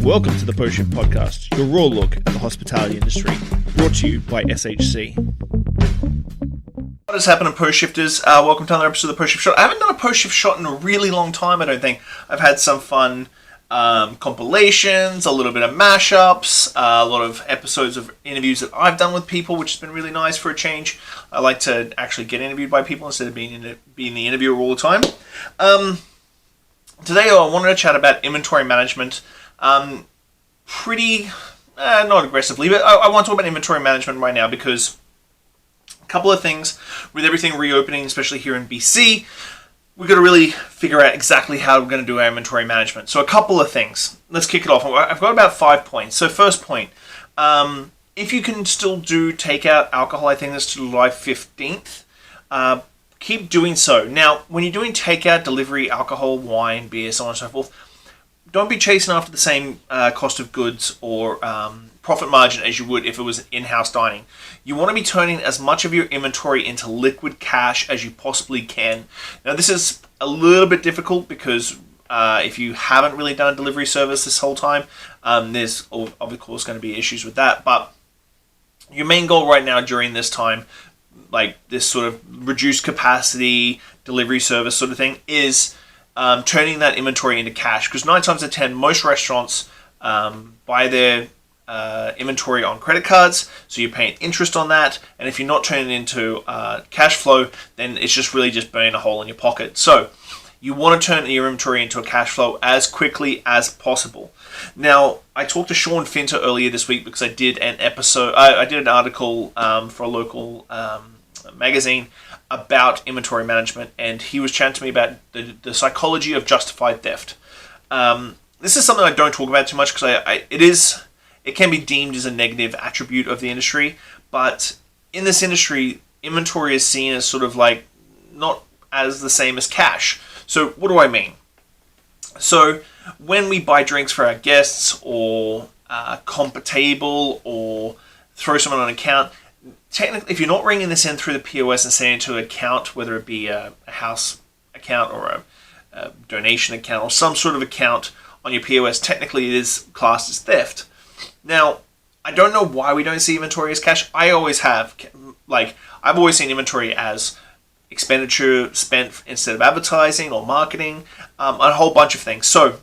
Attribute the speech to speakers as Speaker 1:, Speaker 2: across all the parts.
Speaker 1: Welcome to the Post Shift Podcast, your raw look at the hospitality industry, brought to you by SHC. What has happened in Post Shifters? Welcome to another episode of the Post Shift Shot. I haven't done a Post Shift Shot in a really long time, I don't think. I've had some fun compilations, a little bit of mashups, a lot of episodes of interviews that I've done with people, which has been really nice for a change. I like to actually get interviewed by people instead of being the interviewer all the time. Today I wanted to chat about inventory management. Not aggressively, but I want to talk about inventory management right now because a couple of things with everything reopening, especially here in BC, we've got to really figure out exactly how we're going to do our inventory management. So a couple of things. Let's kick it off. I've got about 5 points. So first point, if you can still do takeout alcohol, I think that's to July 15th, keep doing so. Now, when you're doing takeout, delivery, alcohol, wine, beer, so on and so forth, don't be chasing after the same cost of goods or profit margin as you would if it was in-house dining. You want to be turning as much of your inventory into liquid cash as you possibly can. Now, this is a little bit difficult because if you haven't really done a delivery service this whole time, there's of course going to be issues with that. But your main goal right now during this time, like this sort of reduced capacity delivery service sort of thing, is turning that inventory into cash, because 9 times out of 10, most restaurants buy their inventory on credit cards, so you're paying interest on that, and if you're not turning it into cash flow, then it's just really just burning a hole in your pocket. So you want to turn your inventory into a cash flow as quickly as possible. Now, I talked to Shawn Finter earlier this week because I did an episode, I did an article for a local magazine about inventory management, and he was chatting to me about the psychology of justified theft. This is something I don't talk about too much because it can be deemed as a negative attribute of the industry, but in this industry, inventory is seen as sort of like not as the same as cash. So what do I mean? So when we buy drinks for our guests or comp a table or throw someone on an account, technically, if you're not ringing this in through the POS and sending it to an account, whether it be a house account or a donation account or some sort of account on your POS, technically it is classed as theft. Now, I don't know why we don't see inventory as cash. I always have. Like, I've always seen inventory as expenditure spent instead of advertising or marketing, a whole bunch of things. So,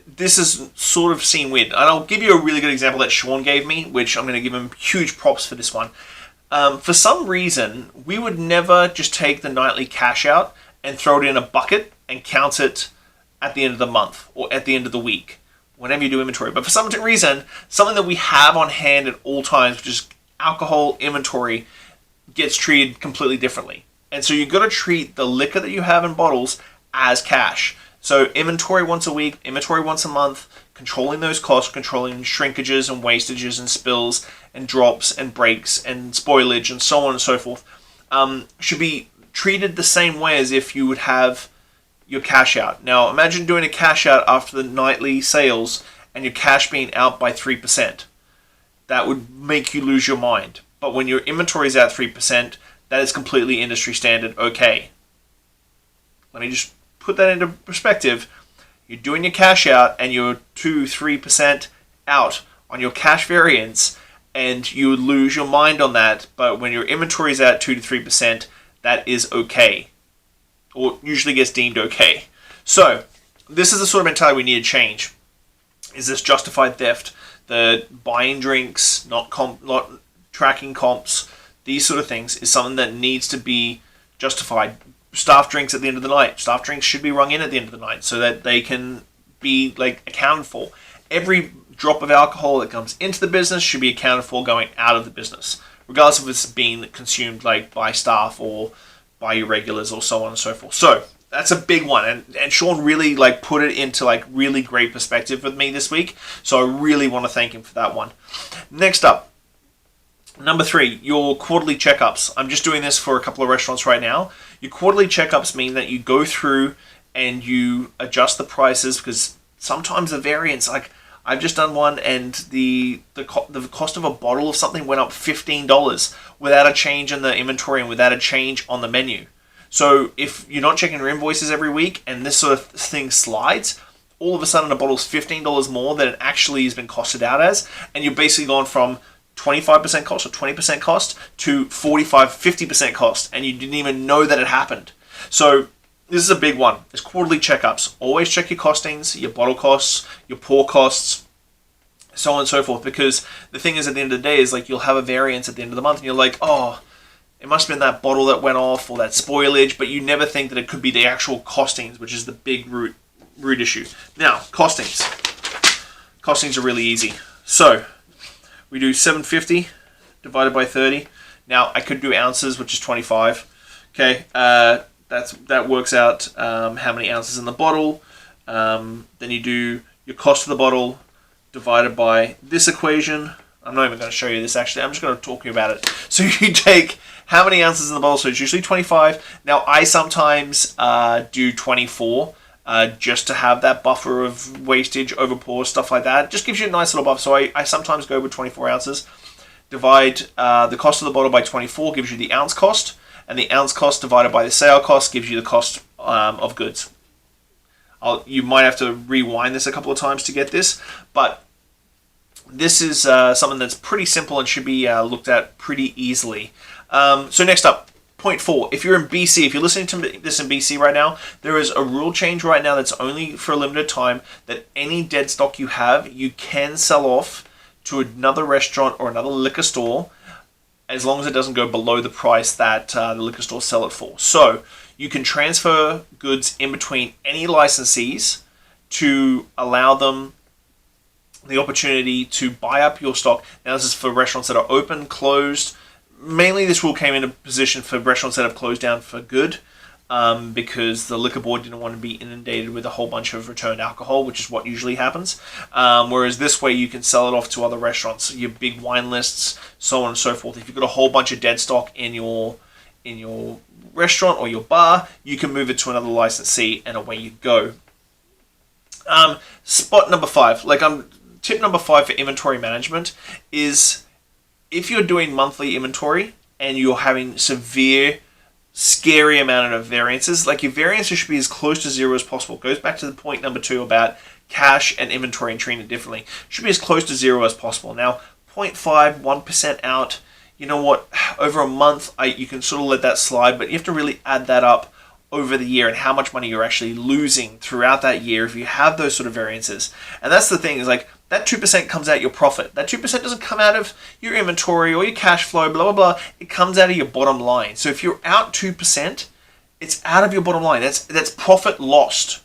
Speaker 1: this is sort of seen weird. And I'll give you a really good example that Shawn gave me, which I'm going to give him huge props for this one. For some reason, we would never just take the nightly cash out and throw it in a bucket and count it at the end of the month or at the end of the week, whenever you do inventory. But for some reason, something that we have on hand at all times, which is alcohol inventory, gets treated completely differently. And so you've got to treat the liquor that you have in bottles as cash. So inventory once a week, inventory once a month, controlling those costs, controlling shrinkages and wastages and spills and drops and breaks and spoilage and so on and so forth, should be treated the same way as if you would have your cash out. Now imagine doing a cash out after the nightly sales and your cash being out by 3%. That would make you lose your mind. But when your inventory is at 3%, that is completely industry standard okay. Let me just put that into perspective. You're doing your cash out and you're 2-3% out on your cash variance, and you would lose your mind on that. But when your inventory is at 2 to 3%, that is okay, or usually gets deemed okay. So this is the sort of mentality we need to change. Is this justified theft? The buying drinks, not tracking comps, these sort of things is something that needs to be justified. Staff drinks at the end of the night. Staff drinks should be rung in at the end of the night so that they can be accounted for. Every drop of alcohol that comes into the business should be accounted for going out of the business, regardless of it's being consumed by staff or by your regulars or so on and so forth. So that's a big one, and Shawn really put it into really great perspective with me this week. So I really want to thank him for that one. Next up, number 3, your quarterly checkups. I'm just doing this for a couple of restaurants right now. Your quarterly checkups mean that you go through and you adjust the prices, because sometimes the variance, I've just done one and the cost of a bottle of something went up $15 without a change in the inventory and without a change on the menu. So if you're not checking your invoices every week and this sort of thing slides, all of a sudden a bottle's $15 more than it actually has been costed out as, and you've basically gone from 25% cost or 20% cost to 45, 50% cost, and you didn't even know that it happened. So this is a big one. It's quarterly checkups. Always check your costings, your bottle costs, your pour costs, so on and so forth, because the thing is, at the end of the day, is like you'll have a variance at the end of the month and you're like, oh, it must have been that bottle that went off or that spoilage, but you never think that it could be the actual costings, which is the big root issue. Now, costings. Costings are really easy. So we do 750 divided by 30. Now I could do ounces, which is 25. Okay, that works out how many ounces in the bottle. Then you do your cost of the bottle divided by this equation. I'm not even going to show you this actually. I'm just going to talk to you about it. So you take how many ounces in the bottle. So it's usually 25. Now I sometimes do 24. Just to have that buffer of wastage, overpour, stuff like that. Just gives you a nice little buffer. So I sometimes go with 24 ounces. Divide the cost of the bottle by 24 gives you the ounce cost. And the ounce cost divided by the sale cost gives you the cost of goods. You might have to rewind this a couple of times to get this. But this is something that's pretty simple and should be looked at pretty easily. So next up. Point 4, if you're in BC, if you're listening to this in BC right now, there is a rule change right now that's only for a limited time that any dead stock you have, you can sell off to another restaurant or another liquor store as long as it doesn't go below the price that the liquor store sell it for. So you can transfer goods in between any licensees to allow them the opportunity to buy up your stock. Now this is for restaurants that are open, closed. Mainly this rule came into position for restaurants that have closed down for good because the liquor board didn't want to be inundated with a whole bunch of returned alcohol, which is what usually happens. Whereas this way you can sell it off to other restaurants, your big wine lists, so on and so forth. If you've got a whole bunch of dead stock in your restaurant or your bar, you can move it to another licensee and away you go. Spot number 5, tip number 5 for inventory management is if you're doing monthly inventory and you're having severe, scary amount of variances, like your variances should be as close to zero as possible. It goes back to the point number 2 about cash and inventory and treating it differently. Should be as close to zero as possible. Now, 0.5, 1% out, you know what, over a month, you can sort of let that slide, but you have to really add that up over the year and how much money you're actually losing throughout that year if you have those sort of variances. And that's the thing, is like, that 2% comes out your profit. That 2% doesn't come out of your inventory or your cash flow, blah, blah, blah. It comes out of your bottom line. So if you're out 2%, it's out of your bottom line. That's profit lost.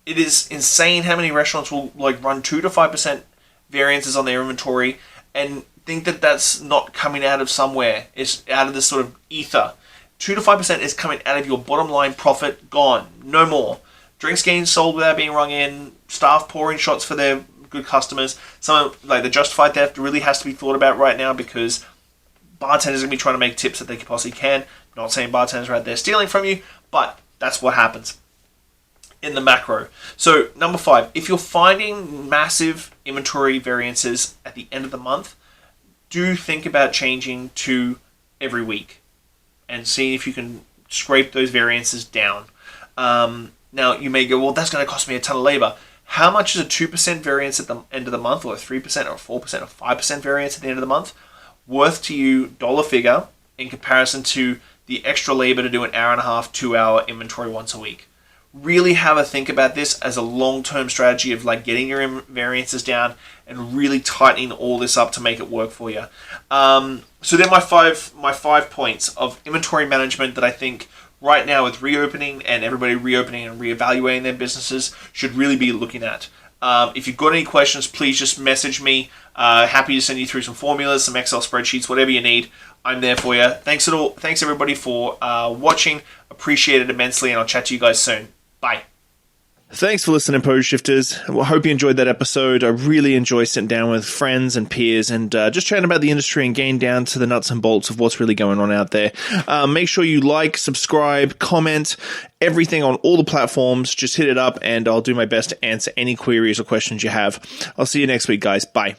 Speaker 1: It is insane how many restaurants will run 2 to 5% variances on their inventory and think that that's not coming out of somewhere. It's out of this sort of ether. 2 to 5% is coming out of your bottom line profit, gone. No more. Drinks getting sold without being rung in, staff pouring shots for their good customers. Some like the justified theft really has to be thought about right now because bartenders are going to be trying to make tips that they possibly can. I'm not saying bartenders are out there stealing from you, but that's what happens in the macro. So number 5, if you're finding massive inventory variances at the end of the month, do think about changing to every week and seeing if you can scrape those variances down. Now you may go, well, that's going to cost me a ton of labor. How much is a 2% variance at the end of the month, or a 3% or 4% or 5% variance at the end of the month, worth to you dollar figure in comparison to the extra labor to do an hour and a half, 2-hour inventory once a week? Really have a think about this as a long-term strategy of getting your variances down and really tightening all this up to make it work for you. So they're my five points of inventory management that I think right now with reopening and everybody reopening and reevaluating their businesses should really be looking at. If you've got any questions, please just message me. Happy to send you through some formulas, some Excel spreadsheets, whatever you need. I'm there for you. Thanks everybody for watching. Appreciate it immensely, and I'll chat to you guys soon. Bye. Thanks for listening, Pose Shifters. I hope you enjoyed that episode. I really enjoy sitting down with friends and peers and just chatting about the industry and getting down to the nuts and bolts of what's really going on out there. Make sure you like, subscribe, comment, everything on all the platforms. Just hit it up and I'll do my best to answer any queries or questions you have. I'll see you next week, guys. Bye.